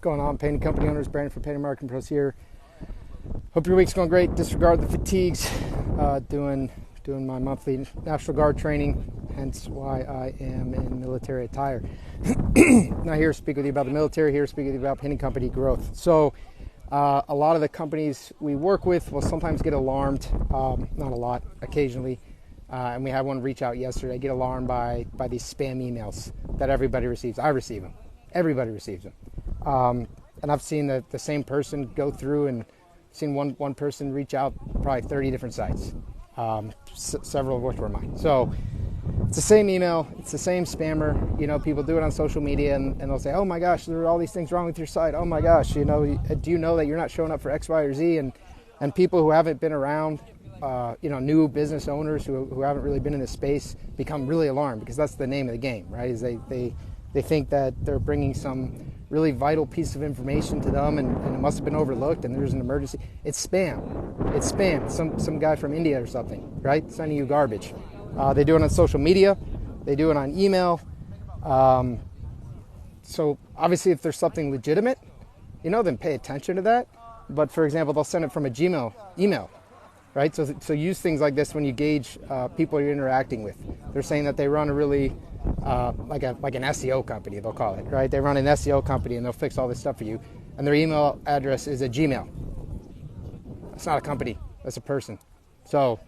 going on? Painting company owners, Brandon from Painting Marketing Pros here. Hope your week's going great. Disregard the fatigues. Doing my monthly National Guard training, hence why I am in military attire. Not here to speak with you about the military, here to speak with you about painting company growth. So a lot of the companies we work with will sometimes get alarmed, not a lot, occasionally. And we had one reach out yesterday, get alarmed by these spam emails that everybody receives. I receive them. Everybody receives them. And I've seen the same person go through and seen one person reach out probably 30 different sites, several of which were mine. So it's the same email, it's the same spammer. You know, people do it on social media and they'll say, oh my gosh, there are all these things wrong with your site. Oh my gosh, do you know that you're not showing up for X, Y, or Z? And people who haven't been around, new business owners who haven't really been in this space become really alarmed, because that's the name of the game, right? Is they think that they're bringing some really vital piece of information to them and it must have been overlooked and there's an emergency. It's spam. It's spam. Some guy from India or something, right? Sending you garbage. They do it on social media. They do it on email. So obviously if there's something legitimate, then pay attention to that. But for example, they'll send it from a Gmail email, right? So use things like this when you gauge people you're interacting with. They're saying that they run a really like an SEO company, they'll call it, right? They run an SEO company and they'll fix all this stuff for you. And their email address is a Gmail. That's not a company, that's a person. So,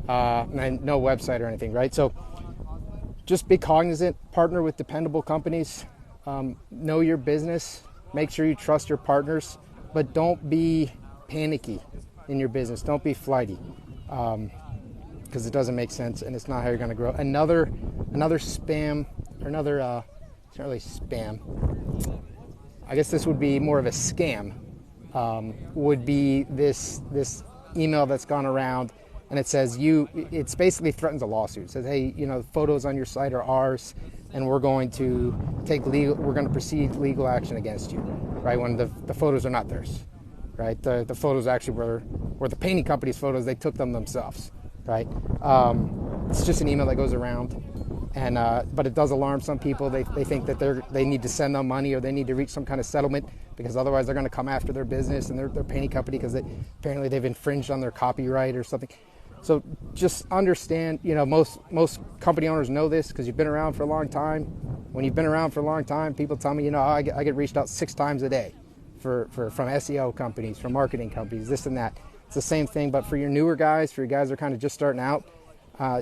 no website or anything, right? So just be cognizant, partner with dependable companies, know your business, make sure you trust your partners, but don't be panicky in your business. Don't be flighty. Because it doesn't make sense and it's not how you're going to grow. Another spam, or it's not really spam. I guess this would be more of a scam. Would be this email that's gone around and it says it's basically threatens a lawsuit. It says, hey, photos on your site are ours and we're going to proceed legal action against you, right? When the photos are not theirs, right? The photos actually were the painting company's photos. They took them themselves. Right? It's just an email that goes around, and but it does alarm some people. They think that they need to send them money or they need to reach some kind of settlement, because otherwise they're going to come after their business and their painting company because apparently they've infringed on their copyright or something. So just understand, most company owners know this because you've been around for a long time. When you've been around for a long time, people tell me, I get reached out 6 times a day from SEO companies, from marketing companies, this and that. It's the same thing, but for your newer guys, for your guys that are kind of just starting out,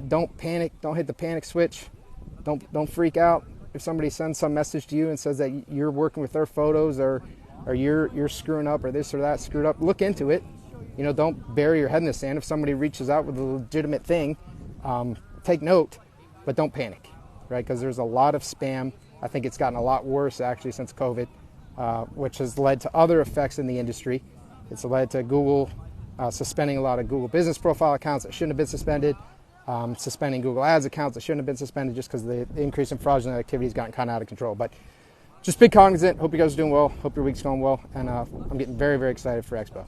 don't panic. Don't hit the panic switch. Don't freak out if somebody sends some message to you and says that you're working with their photos or you're screwing up or this or that screwed up. Look into it. Don't bury your head in the sand. If somebody reaches out with a legitimate thing, take note, but don't panic, right? Because there's a lot of spam. I think it's gotten a lot worse actually since COVID, which has led to other effects in the industry. It's led to Google suspending a lot of Google business profile accounts that shouldn't have been suspended, suspending Google Ads accounts that shouldn't have been suspended just because the increase in fraudulent activity has gotten kind of out of control. But just be cognizant. Hope you guys are doing well. Hope your week's going well. And I'm getting very, very excited for Expo.